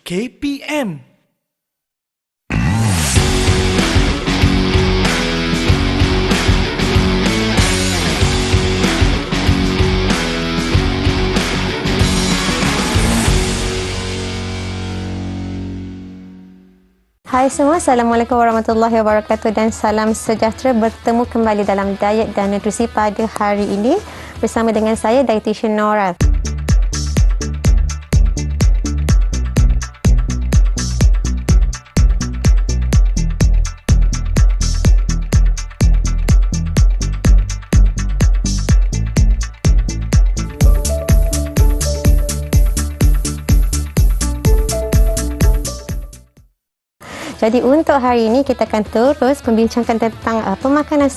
KPM. Hai semua, Assalamualaikum warahmatullahi wabarakatuh dan salam sejahtera. Bertemu kembali dalam Diet dan Nutrisi pada hari ini bersama dengan saya, Dietitian Nora. Jadi untuk hari ini kita akan terus membincangkan tentang pemakanan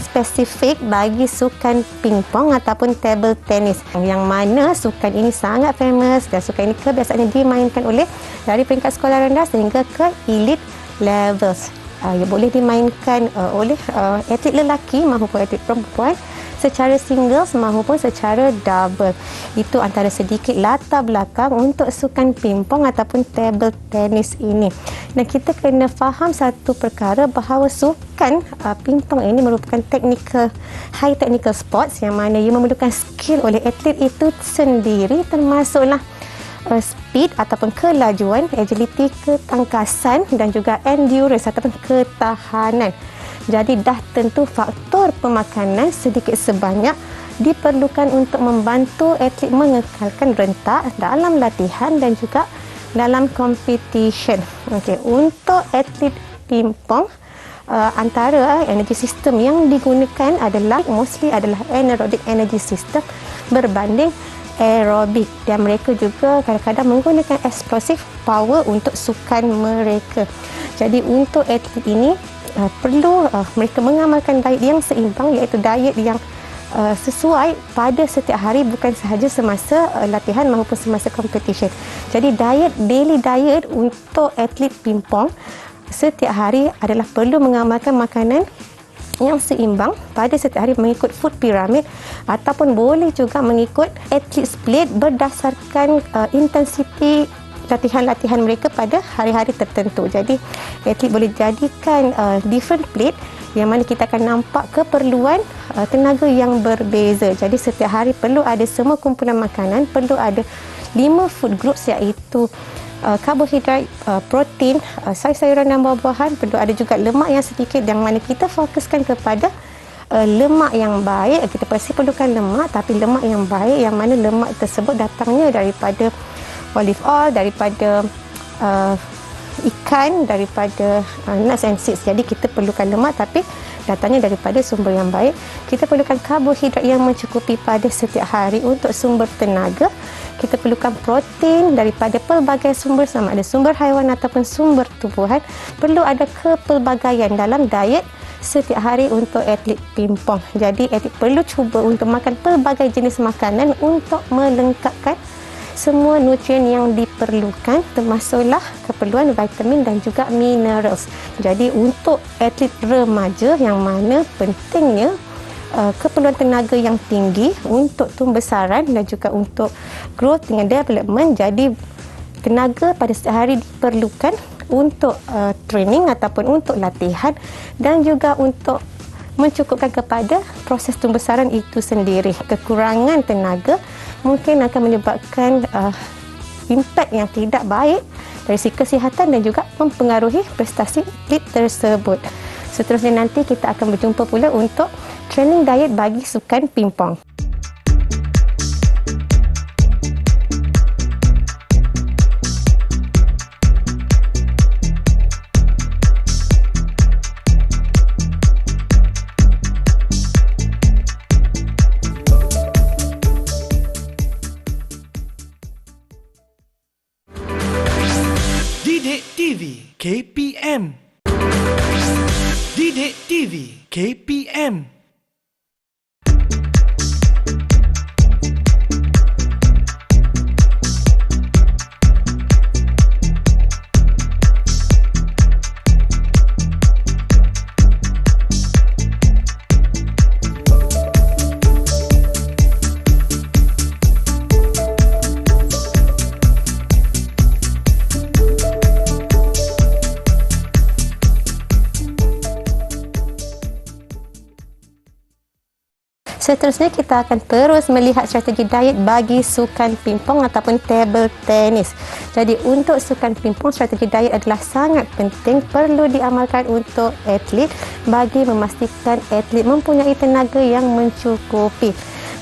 spesifik bagi sukan pingpong ataupun table tennis, yang mana sukan ini sangat famous dan sukan ini kebiasaannya dimainkan oleh dari peringkat sekolah rendah sehingga ke elite levels. Ia boleh dimainkan oleh atlet lelaki maupun atlet perempuan secara singles maupun secara double. Itu antara sedikit latar belakang untuk sukan pingpong ataupun table tennis ini. Dan kita kena faham satu perkara bahawa sukan pingpong ini merupakan high technical sports yang mana ia memerlukan skill oleh atlet itu sendiri, termasuklah speed ataupun kelajuan, agility, ketangkasan dan juga endurance ataupun ketahanan. Jadi dah tentu faktor pemakanan sedikit sebanyak diperlukan untuk membantu atlet mengekalkan rentak dalam latihan dan juga dalam competition. Okey, untuk atlet pingpong antara energy system yang digunakan adalah mostly adalah anaerobic energy system berbanding aerobik, dan mereka juga kadang-kadang menggunakan explosive power untuk sukan mereka. Jadi untuk atlet ini perlu mereka mengamalkan diet yang seimbang, iaitu diet yang sesuai pada setiap hari, bukan sahaja semasa latihan maupun semasa competition. Jadi daily diet untuk atlet pingpong setiap hari adalah perlu mengamalkan makanan yang seimbang pada setiap hari mengikut food pyramid, ataupun boleh juga mengikut atlet split berdasarkan intensiti latihan-latihan mereka pada hari-hari tertentu. Jadi atlet boleh jadikan different plate yang mana kita akan nampak keperluan tenaga yang berbeza. Jadi setiap hari perlu ada semua kumpulan makanan, perlu ada 5 food groups, iaitu karbohidrat, protein, sayur-sayuran dan buah-buahan, perlu ada juga lemak yang sedikit, yang mana kita fokuskan kepada lemak yang baik. Kita pasti perlukan lemak, tapi lemak yang baik yang mana lemak tersebut datangnya daripada olive oil, daripada ikan, daripada nuts and seeds. Jadi kita perlukan lemak tapi datangnya daripada sumber yang baik. Kita perlukan karbohidrat yang mencukupi pada setiap hari untuk sumber tenaga. Kita perlukan protein daripada pelbagai sumber, sama ada sumber haiwan ataupun sumber tumbuhan. Perlu ada kepelbagaian dalam diet setiap hari untuk atlet pingpong. Jadi atlet perlu cuba untuk makan pelbagai jenis makanan untuk melengkapkan semua nutrien yang diperlukan, termasuklah keperluan vitamin dan juga minerals. Jadi untuk atlet remaja yang mana pentingnya keperluan tenaga yang tinggi untuk tumbesaran dan juga untuk growth dengan development. Jadi tenaga pada setiap hari diperlukan untuk training ataupun untuk latihan dan juga untuk mencukupkan kepada proses tumbesaran itu sendiri. Kekurangan tenaga mungkin akan menyebabkan impak yang tidak baik dari segi kesihatan dan juga mempengaruhi prestasi atlet tersebut. Seterusnya nanti kita akan berjumpa pula untuk training diet bagi sukan pingpong. Didik TV KPM. Didik TV KPM. Seterusnya kita akan terus melihat strategi diet bagi sukan pingpong ataupun table tennis. Jadi untuk sukan pingpong, strategi diet adalah sangat penting, perlu diamalkan untuk atlet bagi memastikan atlet mempunyai tenaga yang mencukupi.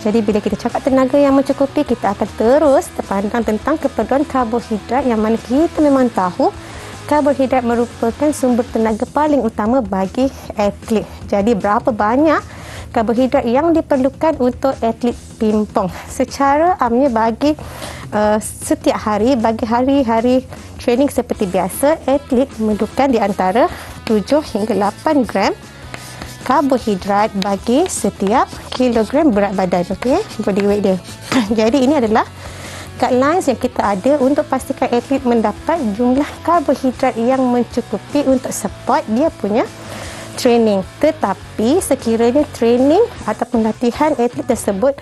Jadi bila kita cakap tenaga yang mencukupi, kita akan terus terpandang tentang keperluan karbohidrat, yang mana kita memang tahu karbohidrat merupakan sumber tenaga paling utama bagi atlet. Jadi berapa banyak karbohidrat yang diperlukan untuk atlet pingpong? Secara amnya bagi setiap hari, bagi hari-hari training seperti biasa, atlet memerlukan di antara 7 hingga 8 gram karbohidrat bagi setiap kilogram berat badan. Okey, body weight dia. Jadi ini adalah guidelines yang kita ada untuk pastikan atlet mendapat jumlah karbohidrat yang mencukupi untuk support dia punya training. Tetapi sekiranya training ataupun latihan atlet tersebut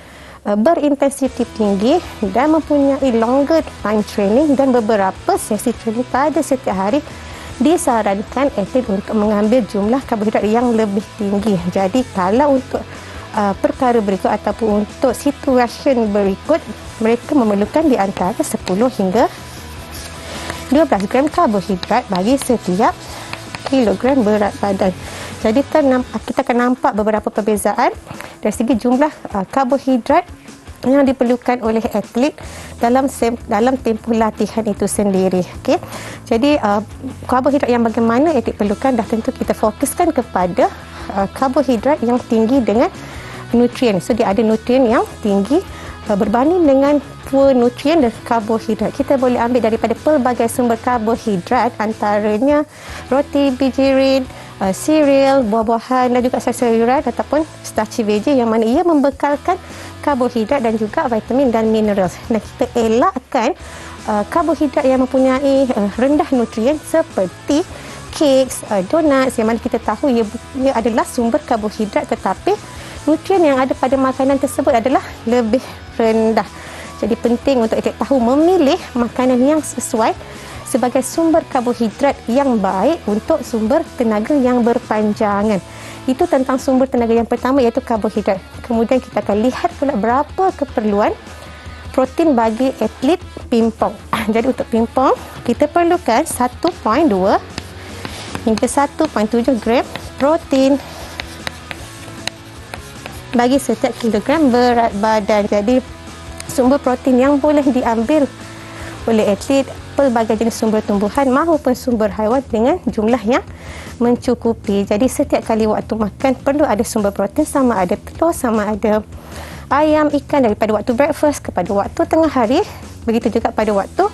berintensiti tinggi dan mempunyai longer time training dan beberapa sesi training pada setiap hari, disarankan atlet untuk mengambil jumlah karbohidrat yang lebih tinggi. Jadi kalau untuk perkara berikut ataupun untuk situasi berikut, mereka memerlukan di antara 10 hingga 12 gram karbohidrat bagi setiap kilogram berat badan. Jadi kita akan nampak beberapa perbezaan dari segi jumlah karbohidrat yang diperlukan oleh atlet dalam tempoh latihan itu sendiri. Okey. Jadi karbohidrat yang bagaimana atlet perlukan, dah tentu kita fokuskan kepada karbohidrat yang tinggi dengan nutrien. So dia ada nutrien yang tinggi berbanding dengan poor nutrien dan karbohidrat. Kita boleh ambil daripada pelbagai sumber karbohidrat, antaranya roti, bijirin, cereal, buah-buahan dan juga sayur-sayuran ataupun starchy veggie, yang mana ia membekalkan karbohidrat dan juga vitamin dan mineral. Dan kita elakkan karbohidrat yang mempunyai rendah nutrien seperti cakes, donuts, yang mana kita tahu ia adalah sumber karbohidrat, tetapi nutrien yang ada pada makanan tersebut adalah lebih rendah. Jadi penting untuk kita tahu memilih makanan yang sesuai sebagai sumber karbohidrat yang baik untuk sumber tenaga yang berpanjangan. Itu tentang sumber tenaga yang pertama, iaitu karbohidrat. Kemudian kita akan lihat pula berapa keperluan protein bagi atlet pingpong. Jadi untuk pingpong, kita perlukan 1.2 hingga 1.7 gram protein bagi setiap kilogram berat badan. Jadi sumber protein yang boleh diambil oleh atlet, pelbagai jenis sumber tumbuhan maupun sumber haiwan dengan jumlah yang mencukupi. Jadi setiap kali waktu makan perlu ada sumber protein, sama ada telur, sama ada ayam, ikan, daripada waktu breakfast kepada waktu tengah hari, begitu juga pada waktu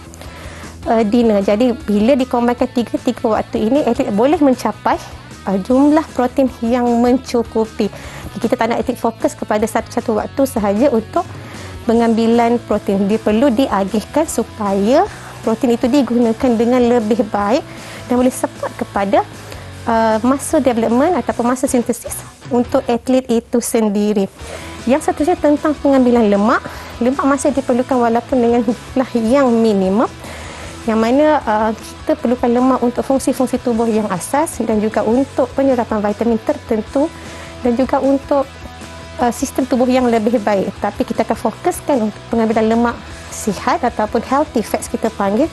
dinner. Jadi bila dikombinkan tiga waktu ini, atlet boleh mencapai jumlah protein yang mencukupi. Kita tak nak atlet fokus kepada satu-satu waktu sahaja untuk pengambilan protein. Dia perlu diagihkan supaya protein itu digunakan dengan lebih baik dan boleh support kepada masa development ataupun masa sintesis untuk atlet itu sendiri. Yang seterusnya tentang pengambilan lemak. Lemak masih diperlukan walaupun dengan jumlah yang minimum, yang mana kita perlukan lemak untuk fungsi-fungsi tubuh yang asas dan juga untuk penyerapan vitamin tertentu dan juga untuk sistem tubuh yang lebih baik. Tapi kita akan fokuskan untuk pengambilan lemak sihat ataupun healthy fats kita panggil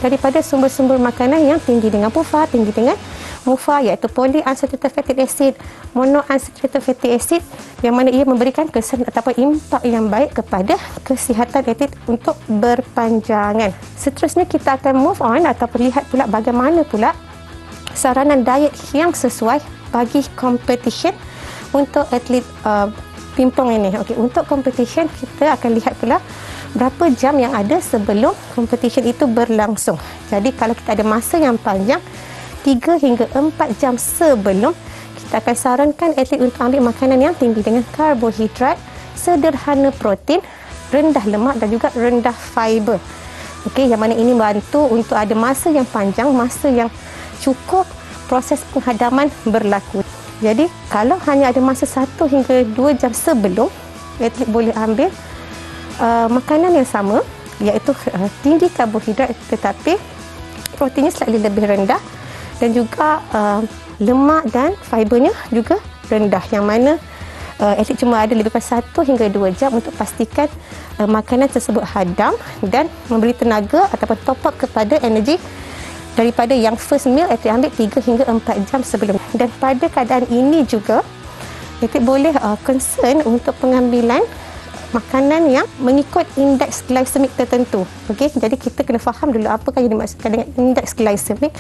daripada sumber-sumber makanan yang tinggi dengan MUFA, iaitu polyunsaturated fatty acid, monounsaturated fatty acid, yang mana ia memberikan kesan ataupun impak yang baik kepada kesihatan atlet untuk berpanjangan. Seterusnya kita akan move on ataupun lihat pula bagaimana pula saranan diet yang sesuai bagi competition untuk atlet pingpong ini. Okey, untuk competition kita akan lihat pula berapa jam yang ada sebelum competition itu berlangsung. Jadi kalau kita ada masa yang panjang, 3 hingga 4 jam sebelum, kita akan sarankan atlet untuk ambil makanan yang tinggi dengan karbohidrat, sederhana protein, rendah lemak dan juga rendah fiber. Okey, yang mana ini membantu untuk ada masa yang panjang, masa yang cukup proses penghadaman berlaku. Jadi kalau hanya ada masa 1 hingga 2 jam sebelum, atlet boleh ambil makanan yang sama, iaitu tinggi karbohidrat tetapi proteinnya slightly lebih rendah dan juga lemak dan fibernya juga rendah, yang mana atlet cuma ada lebih kurang 1 hingga 2 jam untuk pastikan makanan tersebut hadam dan memberi tenaga ataupun top up kepada energi daripada yang first meal atlet ambil 3 hingga 4 jam sebelum. Dan pada keadaan ini juga atlet boleh concern untuk pengambilan makanan yang mengikut indeks glycemic tertentu. Okey, jadi kita kena faham dulu apakah yang dimaksudkan dengan indeks glycemic.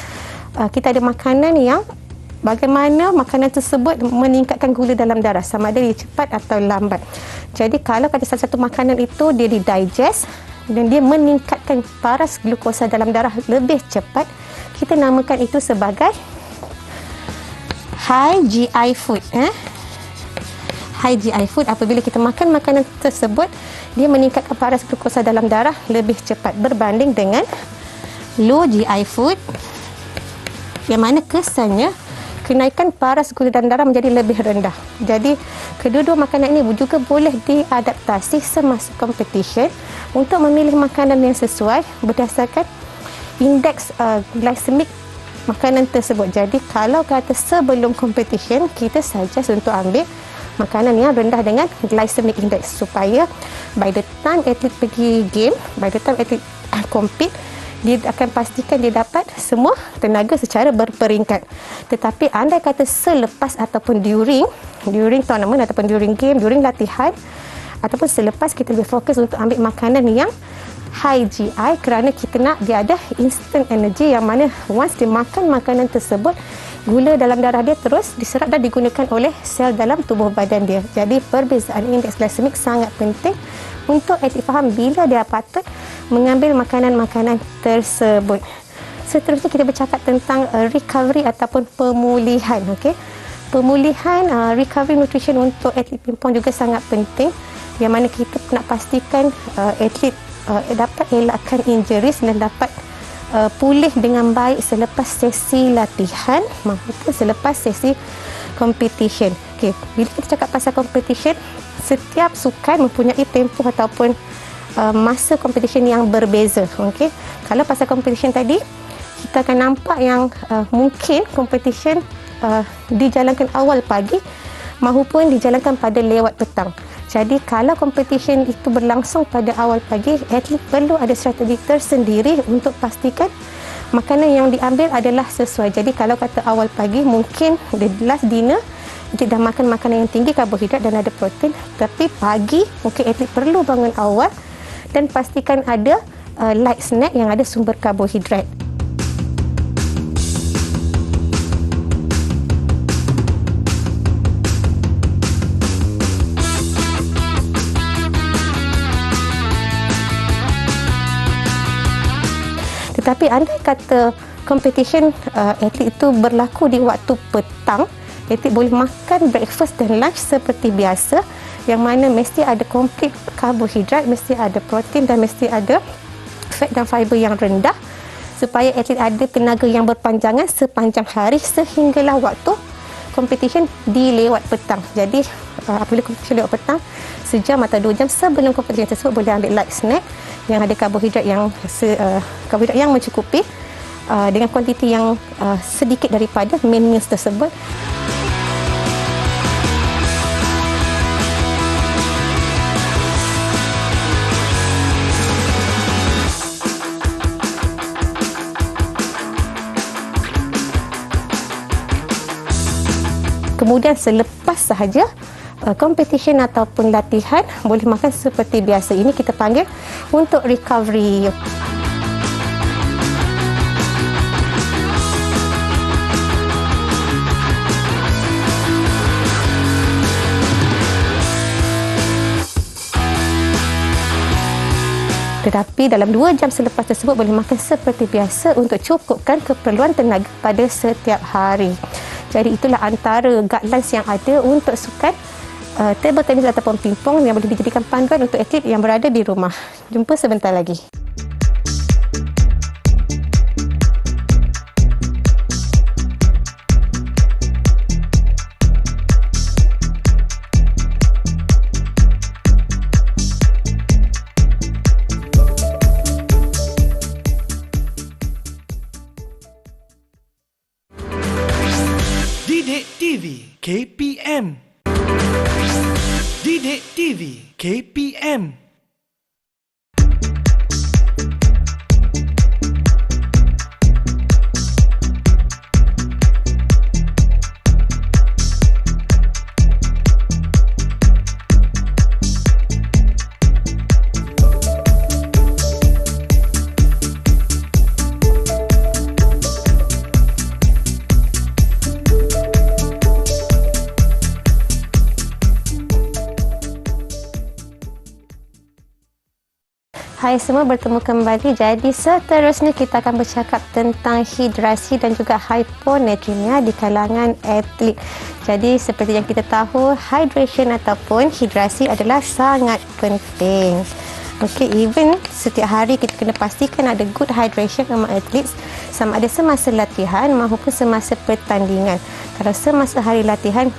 Kita ada makanan yang bagaimana makanan tersebut meningkatkan gula dalam darah, sama ada dia cepat atau lambat. Jadi kalau ada satu makanan itu dia didigest dan dia meningkatkan paras glukosa dalam darah lebih cepat, kita namakan itu sebagai high GI food. High GI food, apabila kita makan makanan tersebut, dia meningkatkan paras glukosa dalam darah lebih cepat berbanding dengan low GI food, yang mana kesannya kenaikan paras gula dalam darah menjadi lebih rendah. Jadi kedua-dua makanan ini juga boleh diadaptasi semasa competition untuk memilih makanan yang sesuai berdasarkan indeks glycemic makanan tersebut. Jadi kalau kata sebelum competition, kita suggest untuk ambil makanan yang rendah dengan glycemic index supaya by the time atlet pergi game, by the time atlet compete, dia akan pastikan dia dapat semua tenaga secara berperingkat. Tetapi andai kata selepas ataupun during tournament ataupun during game, during latihan ataupun selepas, kita lebih fokus untuk ambil makanan yang high GI kerana kita nak dia ada instant energy, yang mana once dia makan makanan tersebut, gula dalam darah dia terus diserap dan digunakan oleh sel dalam tubuh badan dia. Jadi perbezaan indeks glycemic sangat penting untuk atlet faham bila dia patut mengambil makanan-makanan tersebut. Seterusnya kita bercakap tentang recovery ataupun pemulihan. Okey, pemulihan recovery nutrition untuk atlet pingpong juga sangat penting, yang mana kita nak pastikan atlet dapat elakkan injuries dan dapat pulih dengan baik selepas sesi latihan maupun selepas sesi competition. Okey, bila kita cakap pasal competition, setiap sukan mempunyai tempoh ataupun masa competition yang berbeza. Okey, kalau pasal competition tadi, kita akan nampak yang mungkin competition dijalankan awal pagi maupun dijalankan pada lewat petang. Jadi kalau competition itu berlangsung pada awal pagi, atlet perlu ada strategi tersendiri untuk pastikan makanan yang diambil adalah sesuai. Jadi kalau kata awal pagi, mungkin the last dinner atlet dah makan makanan yang tinggi karbohidrat dan ada protein. Tapi pagi mungkin atlet perlu bangun awal dan pastikan ada light snack yang ada sumber karbohidrat. Tetapi andai kata competition atlet itu berlaku di waktu petang, atlet boleh makan breakfast dan lunch seperti biasa, yang mana mesti ada komplit karbohidrat, mesti ada protein dan mesti ada fat dan fiber yang rendah, supaya atlet ada tenaga yang berpanjangan sepanjang hari sehinggalah waktu competition di lewat petang. Jadi apabila competition lewat petang, sejam atau 2 jam sebelum competition tersebut boleh ambil light snack yang ada karbohidrat yang mencukupi dengan kuantiti yang sedikit daripada main meals tersebut. Kemudian selepas sahaja competition ataupun latihan, boleh makan seperti biasa. Ini kita panggil untuk recovery. Tetapi dalam 2 jam selepas tersebut boleh makan seperti biasa untuk cukupkan keperluan tenaga pada setiap hari. Jadi itulah antara guidelines yang ada untuk sukan table tennis ataupun pingpong yang boleh dijadikan panduan untuk atlet yang berada di rumah. Jumpa sebentar lagi. Didik TV KPM TV KPM. Hai semua, bertemu kembali. Jadi seterusnya kita akan bercakap tentang hidrasi dan juga hyponatremia di kalangan atlet. Jadi seperti yang kita tahu, hydration ataupun hidrasi adalah sangat penting. Okey, even setiap hari kita kena pastikan ada good hydration among athletes, sama ada semasa latihan maupun semasa pertandingan. Kalau semasa hari latihan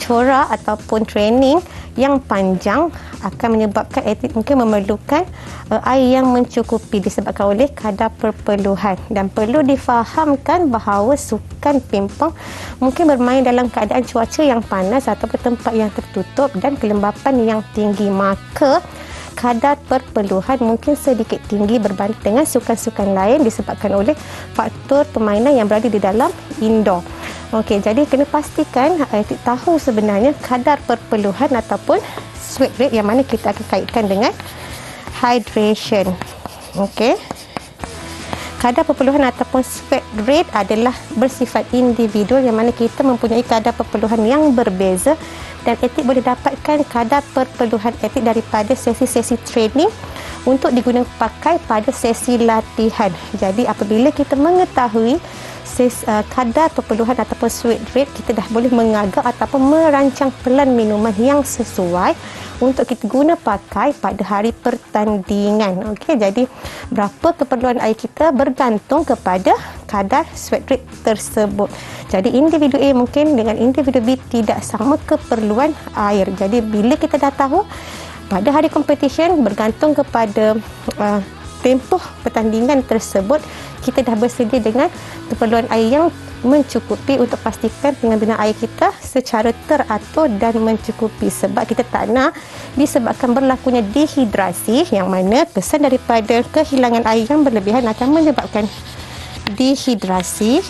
corak ataupun training yang panjang akan menyebabkan atlet mungkin memerlukan air yang mencukupi disebabkan oleh kadar perpeluhan, dan perlu difahamkan bahawa sukan pingpong mungkin bermain dalam keadaan cuaca yang panas ataupun tempat yang tertutup dan kelembapan yang tinggi, maka kadar perpeluhan mungkin sedikit tinggi berbanding dengan sukan-sukan lain disebabkan oleh faktor permainan yang berada di dalam indoor. Okey, jadi kena pastikan atlet tahu sebenarnya kadar perpeluhan ataupun sweat rate yang mana kita akan kaitkan dengan hydration. Okey. Kadar perpeluhan ataupun sweat rate adalah bersifat individual yang mana kita mempunyai kadar perpeluhan yang berbeza, dan atlet boleh dapatkan kadar perpeluhan atlet daripada sesi-sesi training untuk digunakan pakai pada sesi latihan. Jadi apabila kita mengetahui kadar perpeluhan ataupun sweat rate, kita dah boleh mengagak ataupun merancang pelan minuman yang sesuai untuk kita guna pakai pada hari pertandingan. Okey, jadi berapa keperluan air kita bergantung kepada kadar sweat rate tersebut. Jadi individu A mungkin dengan individu B tidak sama keperluan air. Jadi bila kita dah tahu pada hari competition bergantung kepada tempoh pertandingan tersebut, kita dah bersedia dengan keperluan air yang mencukupi untuk pastikan pengambilan air kita secara teratur dan mencukupi, sebab kita tak nak disebabkan berlakunya dehidrasi yang mana kesan daripada kehilangan air yang berlebihan akan menyebabkan dehidrasi.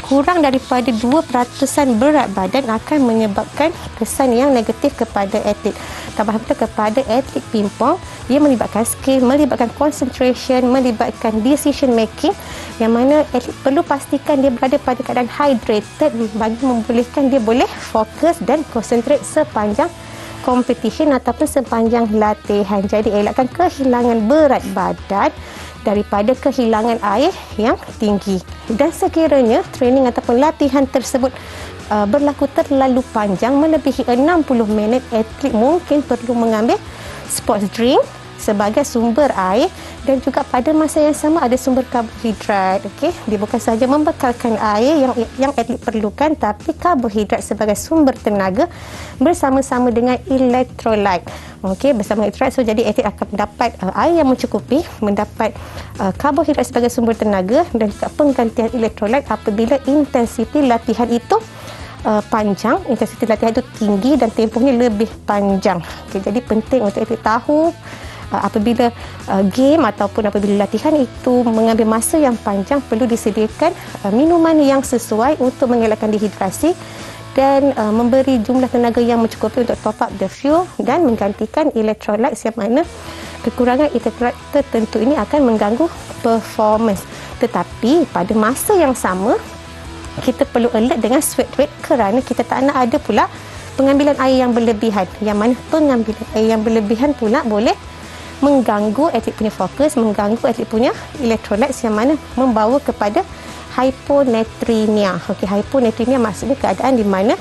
Kurang daripada 2% berat badan akan menyebabkan kesan yang negatif kepada atlet. Tambah pula kepada atlet pingpong, ia melibatkan skill, melibatkan concentration, melibatkan decision making, yang mana atlet perlu pastikan dia berada pada keadaan hydrated bagi membolehkan dia boleh fokus dan concentrate sepanjang competition ataupun sepanjang latihan. Jadi elakkan kehilangan berat badan daripada kehilangan air yang tinggi. Dan sekiranya training ataupun latihan tersebut berlaku terlalu panjang melebihi 60 minit, atlet mungkin perlu mengambil sports drink sebagai sumber air, dan juga pada masa yang sama ada sumber karbohidrat. Okey, dia bukan sahaja membekalkan air yang atlet perlukan, tapi karbohidrat sebagai sumber tenaga bersama-sama dengan elektrolit. Okey, bersama elektrolit, so jadi atlet akan mendapat air yang mencukupi, mendapat karbohidrat sebagai sumber tenaga, dan juga penggantian elektrolit apabila intensiti latihan itu panjang, intensiti latihan itu tinggi dan tempohnya lebih panjang. Okey, jadi penting untuk atlet tahu apabila game ataupun apabila latihan itu mengambil masa yang panjang, perlu disediakan minuman yang sesuai untuk mengelakkan dehidrasi dan memberi jumlah tenaga yang mencukupi untuk top up the fuel dan menggantikan elektrolit yang mana kekurangan elektrolit tertentu ini akan mengganggu performance. Tetapi pada masa yang sama, kita perlu alert dengan sweat rate kerana kita tak nak ada pula pengambilan air yang berlebihan, yang mana pengambilan air yang berlebihan pula boleh mengganggu atlet punya fokus, mengganggu atlet punya elektrolit yang mana membawa kepada hyponatremia. Okey, hyponatremia maksudnya keadaan di mana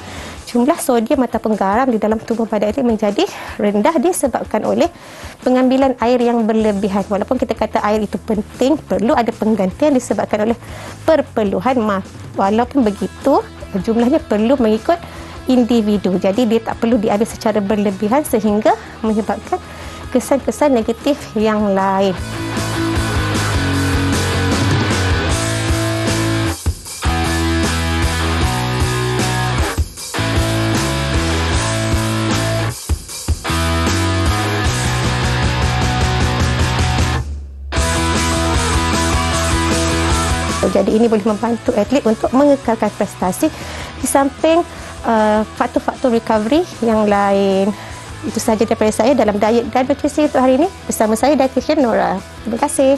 jumlah sodium ataupun garam di dalam tubuh pada atlet menjadi rendah disebabkan oleh pengambilan air yang berlebihan. Walaupun kita kata air itu penting, perlu ada penggantian disebabkan oleh perpeluhan. Walaupun begitu, jumlahnya perlu mengikut individu. Jadi dia tak perlu diambil secara berlebihan sehingga menyebabkan kesan-kesan negatif yang lain. Jadi ini boleh membantu atlet untuk mengekalkan prestasi di samping faktor-faktor recovery yang lain. Itu sahaja daripada saya dalam diet dan nutrisi untuk hari ini bersama saya Dietitian Nora. Terima kasih.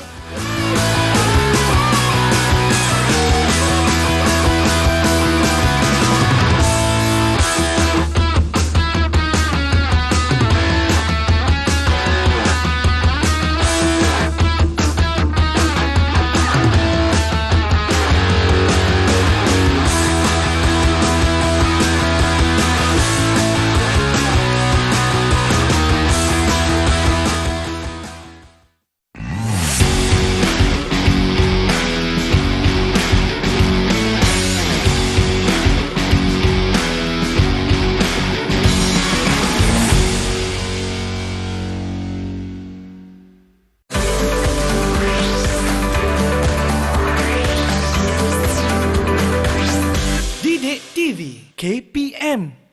Didik TV KPM